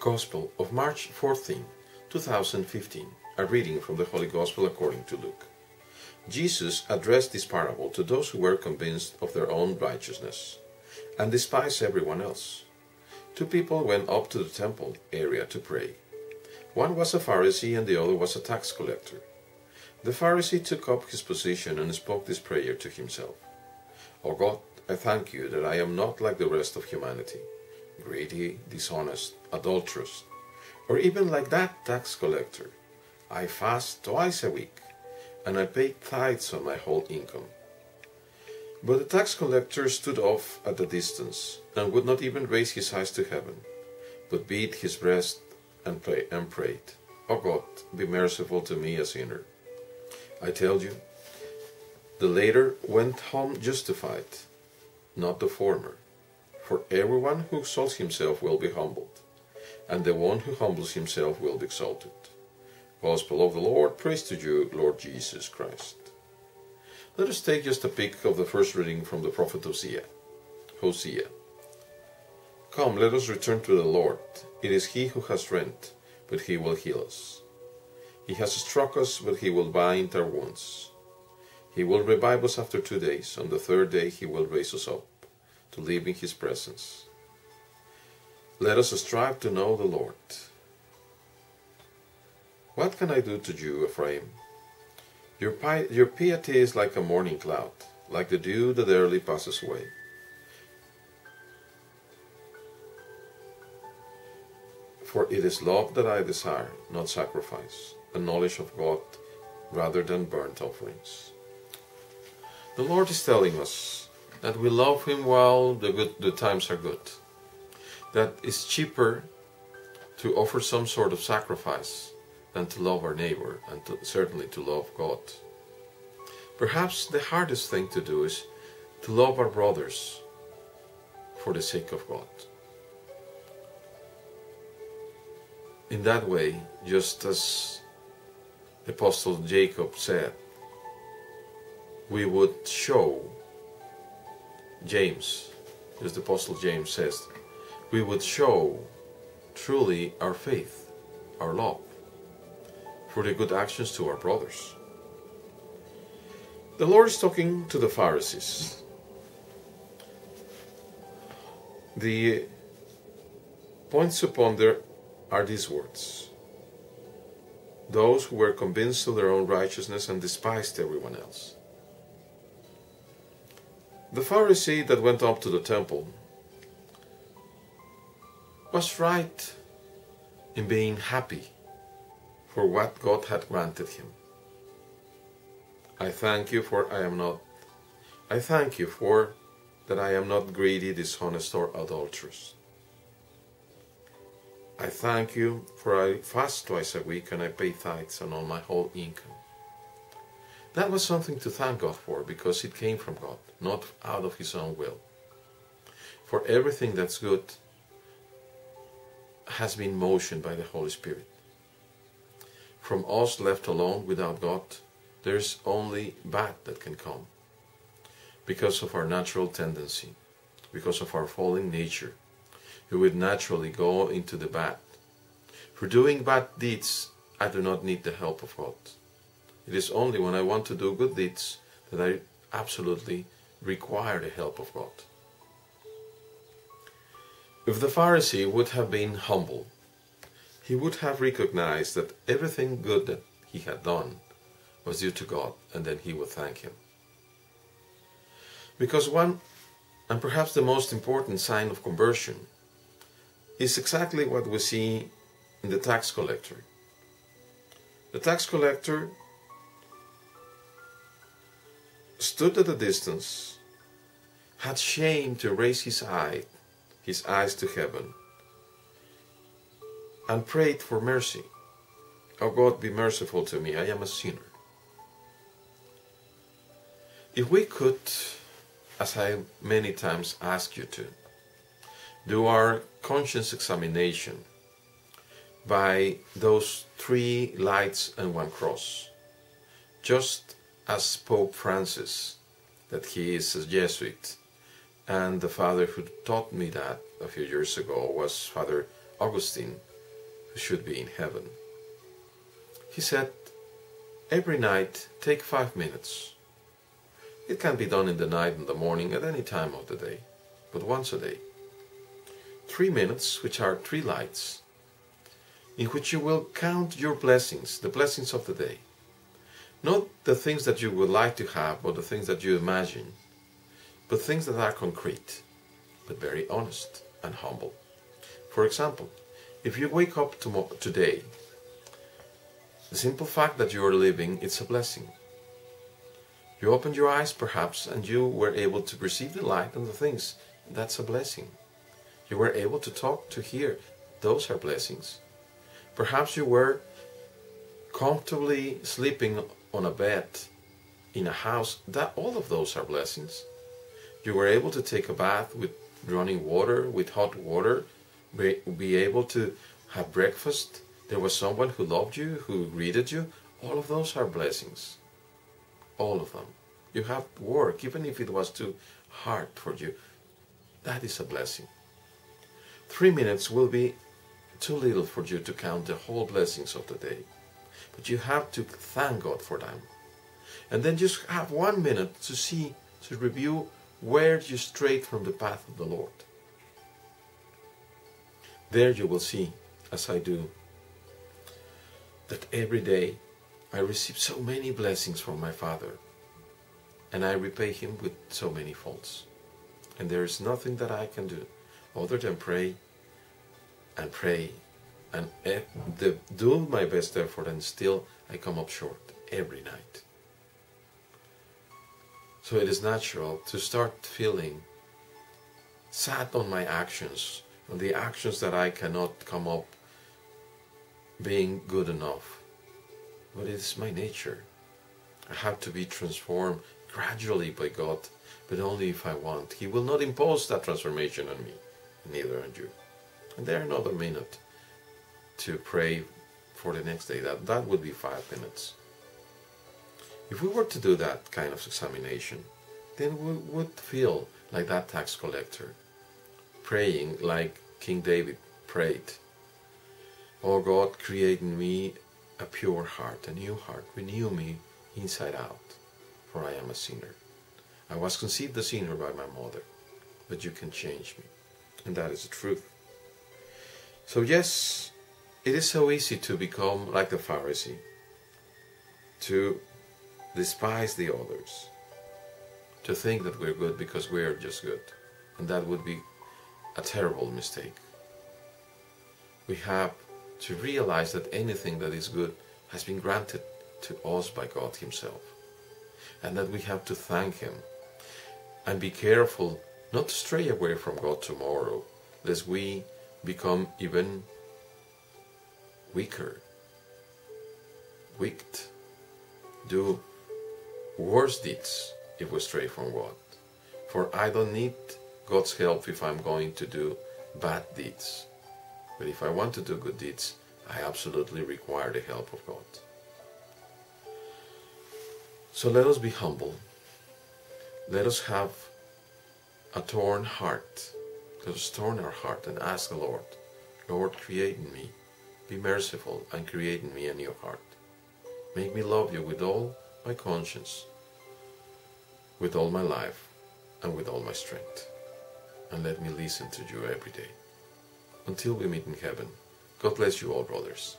Gospel of March 14, 2015, a reading from the Holy Gospel according to Luke. Jesus addressed this parable to those who were convinced of their own righteousness and despised everyone else. Two people went up to the temple area to pray. One was a Pharisee and the other was a tax collector. The Pharisee took up his position and spoke this prayer to himself. "O God, I thank you that I am not like the rest of humanity, greedy, dishonest, adulterous, or even like that tax collector. I fast twice a week, and I pay tithes on my whole income." But the tax collector stood off at a distance, and would not even raise his eyes to heaven, but beat his breast and prayed, "O God, be merciful to me, a sinner." I tell you, the latter went home justified, not the former. For everyone who exalts himself will be humbled, and the one who humbles himself will be exalted. Gospel of the Lord, praise to you, Lord Jesus Christ. Let us take just a peek of the first reading from the prophet Hosea. Come, let us return to the Lord. It is He who has rent, but He will heal us. He has struck us, but He will bind our wounds. He will revive us after 2 days. On the third day He will raise us up, to live in His presence. Let us strive to know the Lord. What can I do to you, Ephraim? Your piety is like a morning cloud, like the dew that early passes away. For it is love that I desire, not sacrifice, a knowledge of God rather than burnt offerings. The Lord is telling us that we love Him while the times are good. That it's cheaper to offer some sort of sacrifice than to love our neighbor and certainly to love God. Perhaps the hardest thing to do is to love our brothers for the sake of God. In that way, just as the Apostle Jacob said, we would show James, as the Apostle James says, we would show truly our faith, our love, for the good actions to our brothers. The Lord is talking to the Pharisees. The points to ponder are these words: those who were convinced of their own righteousness and despised everyone else. The Pharisee that went up to the temple was right in being happy for what God had granted him. I thank you for that I am not greedy, dishonest, or adulterous. I thank you for I fast twice a week and I pay tithes on all my whole income. That was something to thank God for, because it came from God, not out of his own will. For everything that's good has been motioned by the Holy Spirit. From us left alone without God, there's only bad that can come. Because of our natural tendency, because of our fallen nature, we would naturally go into the bad. For doing bad deeds, I do not need the help of God. It is only when I want to do good deeds that I absolutely require the help of God. If the Pharisee would have been humble, he would have recognized that everything good that he had done was due to God, and then he would thank Him. Because one, and perhaps the most important sign of conversion, is exactly what we see in the tax collector. The tax collector stood at a distance, had shame to raise his eyes to heaven, and prayed for mercy. "O God, be merciful to me, I am a sinner." If we could, as I many times ask you to, do our conscience examination by those 3 lights and 1 cross, just as Pope Francis, that he is a Jesuit, and the father who taught me that a few years ago was Father Augustine, who should be in heaven. He said, every night take 5 minutes. It can be done in the night, in the morning, at any time of the day, but once a day. 3 minutes, which are 3 lights, in which you will count your blessings, the blessings of the day. Not the things that you would like to have or the things that you imagine, but things that are concrete, but very honest and humble. For example, if you wake up today, the simple fact that you are living, it's a blessing. You opened your eyes perhaps and you were able to perceive the light and the things. That's a blessing. You were able to talk, to hear. Those are blessings. Perhaps you were comfortably sleeping on a bed in a house. All of those are blessings. You were able to take a bath with running water, with hot water, be able to have breakfast. There was someone who loved you, who greeted you. All of those are blessings. All of them. You have work, even if it was too hard for you. That is a blessing. 3 minutes will be too little for you to count the whole blessings of the day. But you have to thank God for them. And then just have 1 minute to see, to review where you strayed from the path of the Lord. There you will see, as I do, that every day I receive so many blessings from my Father, and I repay Him with so many faults. And there is nothing that I can do other than pray and pray and do my best effort, and still I come up short every night. So it is natural to start feeling sad on my actions, on the actions that I cannot come up being good enough. But it is my nature. I have to be transformed gradually by God, but only if I want. He will not impose that transformation on me, neither on you. And there another minute to pray for the next day. That would be 5 minutes. If we were to do that kind of examination, then we would feel like that tax collector, praying like King David prayed. Oh God, create in me a pure heart, a new heart. Renew me inside out, for I am a sinner. I was conceived a sinner by my mother, but you can change me. And that is the truth. So yes, it is so easy to become like the Pharisee, to despise the others, to think that we're good because we are just good. And that would be a terrible mistake. We have to realize that anything that is good has been granted to us by God Himself, and that we have to thank Him and be careful not to stray away from God tomorrow, lest we become even weaker, wicked, do worse deeds if we stray from God. For I don't need God's help if I'm going to do bad deeds. But if I want to do good deeds, I absolutely require the help of God. So let us be humble. Let us have a torn heart. Let us torn our heart and ask the Lord, Lord, create in me. Be merciful and create in me a new heart. Make me love you with all my conscience, with all my life, and with all my strength. And let me listen to you every day. Until we meet in heaven, God bless you all, brothers.